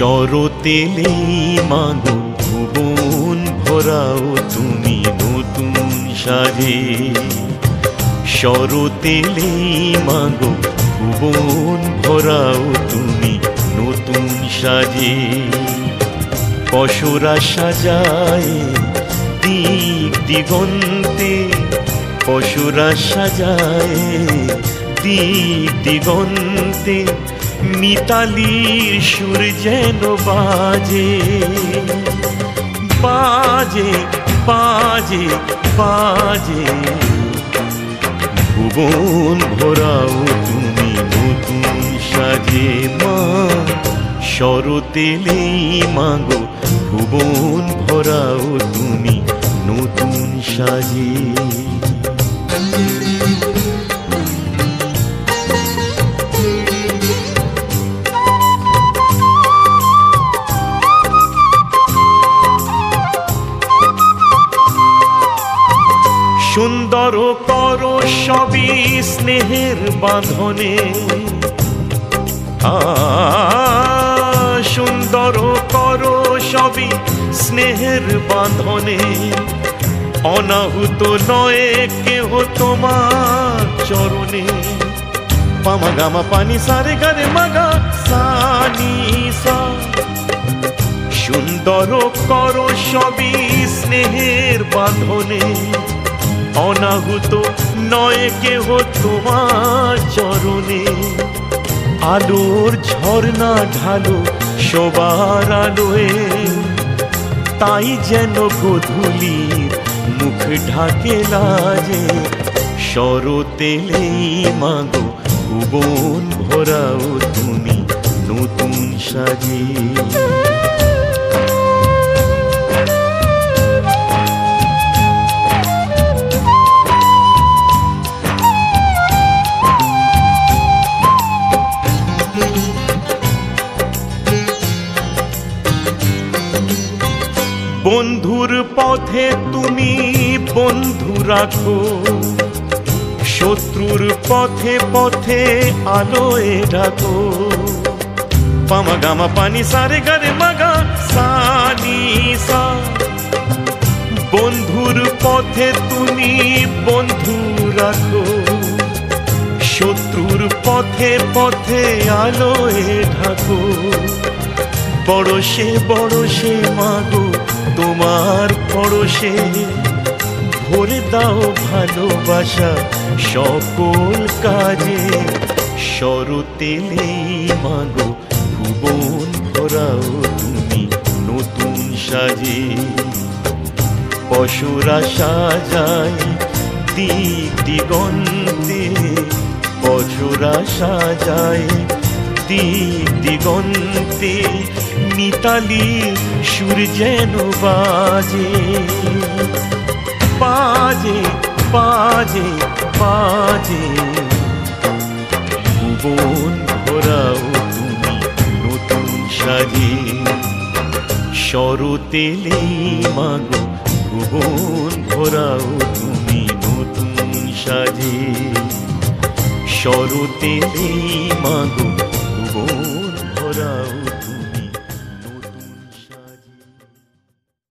শরতেলেই মাগো ভুবন ভরাও তুমি নতুন সাজে। শরতেলেই মাগো ভুবন ভরাও তুমি নতুন সাজে। পশরা সাজায় দিক দিগন্তে, পশরা সাজায় দিক দিগন্তে, মিতালির সুর যেন বাজে বাজে বাজে বাজে। ভুবন ভরাও তুমি নতুন সাজে মা। শরতেলেই মাগো ভুবন ভরাও তুমি নতুন সাজে। সুন্দর করো সবই স্নেহের বাঁধনে, সুন্দর করো সবই স্নেহের বাঁধনে। অনাহুত নয় কেহ তোমার চরণে। পামা গামা পানি সারে গারে মাগা সানি সা। সুন্দর করো সবই স্নেহের বাঁধনে। অনাহুত নয় কেহ তোমার চরণে। আলোর ঝর্ণা ঢালো সবার আলোয়, তাই যেন গোধূলির মুখ ঢাকে লাজে। শরতেলেই মাগো ভুবন ভরাও তুমি নতুন সাজে। বন্ধুর পথে তুমি বন্ধু রাখো, শত্রুর পথে পথে আলোয় রাখো। পামা গামা পানি সারে গারে মাগা সানি সা। বন্ধুর পথে তুমি বন্ধু রাখো, শত্রুর পথে পথে আলোয় ঢাকো। বড়শে মাগো তোমার পরশে, ভরে দাও ভালোবাসা সকল কাজে। শরতেলেই মাগো ভুবন ভরাও তুমি নতুন সাজে। পশরা সাজায় দিক দিগন্তে, পশরা সাজায় দিক দিগন্তে, মিতালি সুর যেন বাজে বাজে বাজে বাজে। ভুবন ভরাও তুমি নতুন সাজে। শরতেলেই মাগো ভুবন ভরাও তুমি নতুন সাজে। শরতেলেই মাগো ভুবন ভরাও